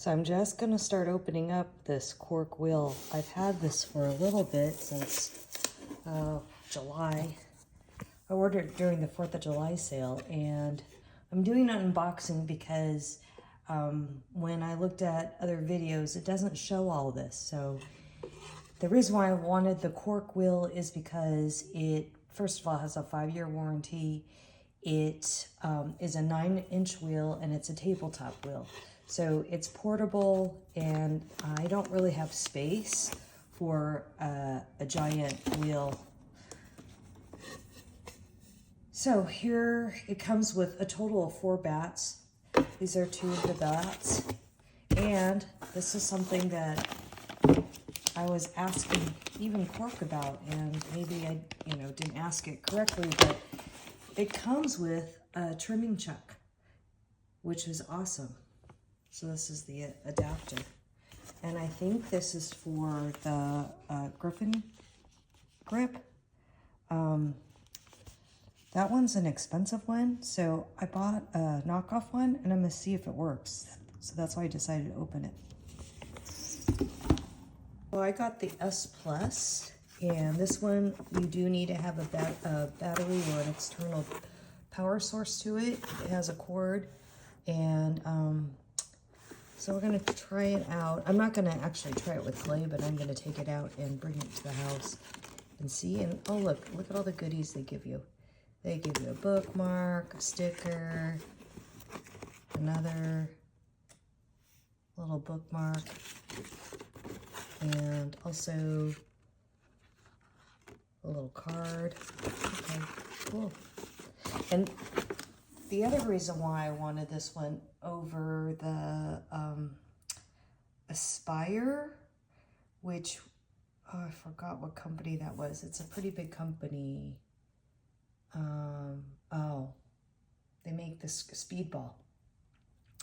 So I'm just going to start opening up this Quark wheel. I've had this for a little bit since July. I ordered it during the 4th of July sale, and I'm doing an unboxing because when I looked at other videos, it doesn't show all this. So the reason why I wanted the Quark wheel is because it, first of all, has a 5-year warranty. It is a 9-inch wheel, and it's a tabletop wheel. So it's portable, and I don't really have space for a giant wheel. So here it comes with a total of 4 bats. These are 2 of the bats. And this is something that I was asking even Quark about, and maybe I didn't ask it correctly, but it comes with a trimming chuck, which is awesome. So this is the adapter. And I think this is for the Griffin grip. That one's an expensive one, so I bought a knockoff one, and I'm gonna see if it works. So that's why I decided to open it. Well, I got the S Plus, and this one you do need to have a battery or an external power source to it. It has a cord, and so we're gonna try it out. I'm not gonna actually try it with clay, but I'm gonna take it out and bring it to the house and see. And oh, look at all the goodies they give you. They give you a bookmark, a sticker, another little bookmark, and also a little card. Okay, cool. And the other reason why I wanted this one over the Aspire, which, oh, I forgot what company that was. It's a pretty big company. Oh, they make this Speedball.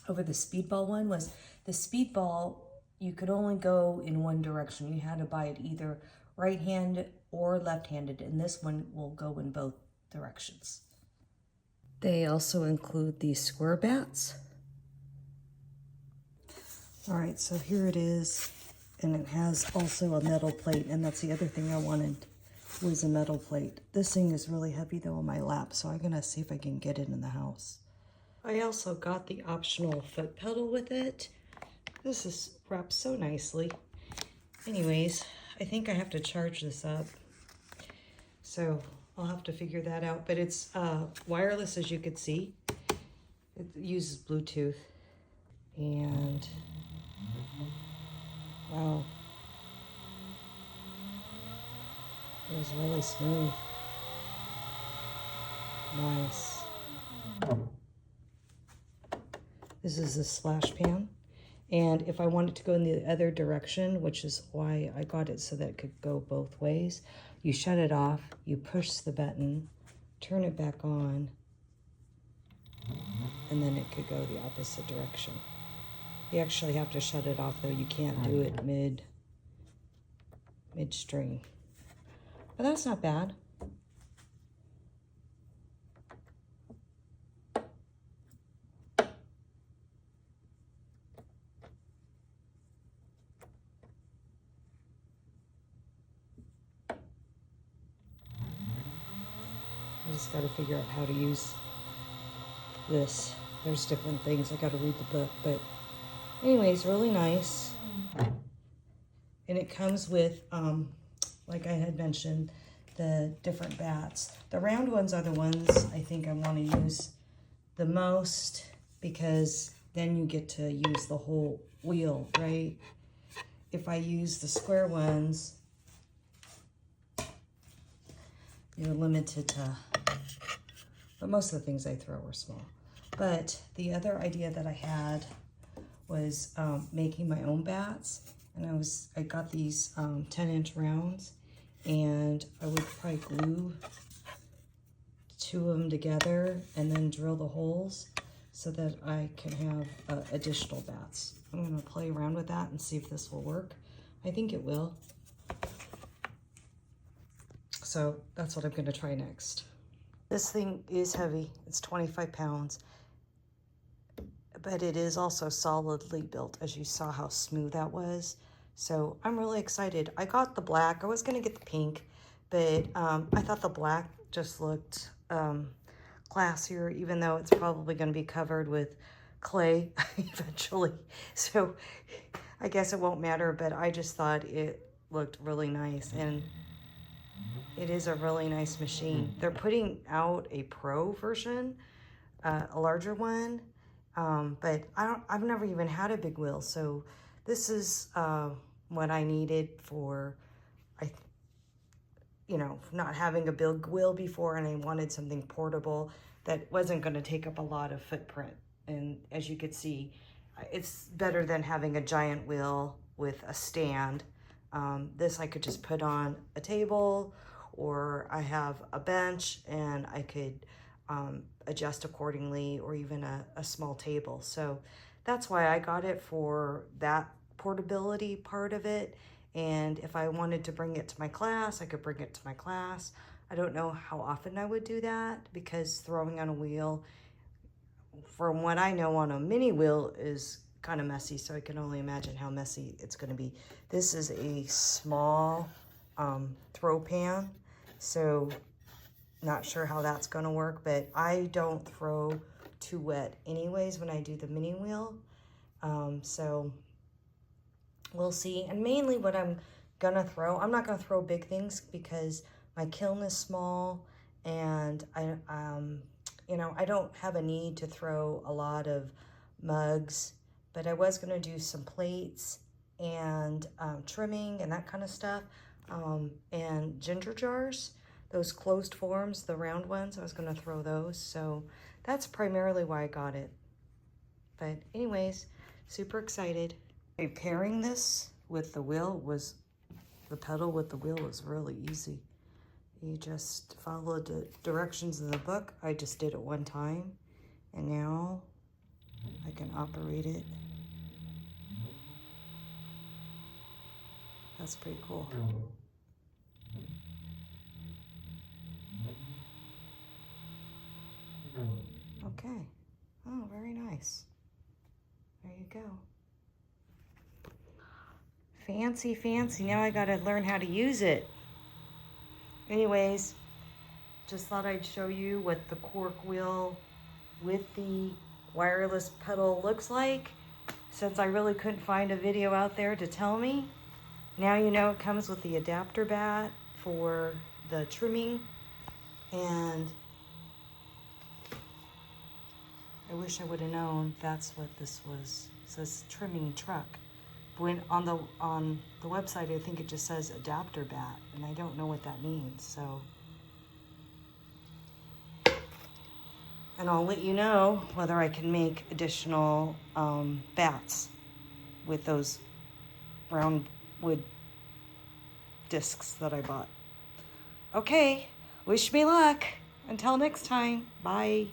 Over the Speedball one was, the Speedball, you could only go in one direction. You had to buy it either right-handed or left-handed, and this one will go in both directions. They also include these square bats. All right, so here it is, and it has also a metal plate, and that's the other thing I wanted, was a metal plate. This thing is really heavy though on my lap, so I'm gonna see if I can get it in the house. I also got the optional foot pedal with it. This is wrapped so nicely. Anyways, I think I have to charge this up, so I'll have to figure that out. But it's wireless, as you could see. It uses Bluetooth, and wow, it was really smooth. Nice. This is a splash pan. And if I wanted to go in the other direction, which is why I got it so that it could go both ways, you shut it off, you push the button, turn it back on, and then it could go the opposite direction. You actually have to shut it off though. You can't do it mid-string. But that's not bad. I just got to figure out how to use this. There's different things. I got to read the book, but anyways, really nice. And it comes with, like I had mentioned, the different bats. The round ones are the ones I think I want to use the most, because then you get to use the whole wheel, right? If I use the square ones, you're limited to, but most of the things I throw are small. But the other idea that I had was making my own bats. And I got these 10-inch rounds, and I would probably glue 2 of them together and then drill the holes so that I can have additional bats. I'm gonna play around with that and see if this will work. I think it will. So that's what I'm gonna try next. This thing is heavy. It's 25 pounds. but it is also solidly built, as you saw how smooth that was. So I'm really excited. I got the black. I was going to get the pink, but I thought the black just looked classier, even though it's probably going to be covered with clay eventually. So I guess it won't matter, but I just thought it looked really nice, and it is a really nice machine. They're putting out a pro version, a larger one, but I've never even had a big wheel, so this is what I needed for, not having a big wheel before, and I wanted something portable that wasn't going to take up a lot of footprint. And as you could see, it's better than having a giant wheel with a stand. This I could just put on a table, or I have a bench and I could adjust accordingly, or even a small table. So that's why I got it, for that portability part of it. And if I wanted to bring it to my class, I could bring it to my class. I don't know how often I would do that, because throwing on a wheel, from what I know, on a mini wheel is kind of messy. So I can only imagine how messy it's going to be. This is a small throw pan, so not sure how that's going to work, but I don't throw too wet anyways when I do the mini wheel. So we'll see. And mainly what I'm gonna throw, I'm not gonna throw big things because my kiln is small, and I don't have a need to throw a lot of mugs, but I was gonna do some plates and trimming and that kind of stuff, and ginger jars, those closed forms, the round ones. I was gonna throw those, so that's primarily why I got it. But anyways, super excited. Repairing this with the wheel was, the pedal with the wheel was really easy. You just follow the directions in the book. I just did it one time, and now I can operate it. That's pretty cool. Okay. Oh, very nice. There you go. Fancy, fancy. Now I gotta learn how to use it. Anyways, just thought I'd show you what the Quark wheel with the wireless pedal looks like. Since I really couldn't find a video out there to tell me, now you know it comes with the adapter bat for the trimming. And I wish I would have known that's what this was. It says trimming truck. When on the website, I think it just says adapter bat, and I don't know what that means. So, and I'll let you know whether I can make additional bats with those round wood discs that I bought. Okay, wish me luck. Until next time, bye.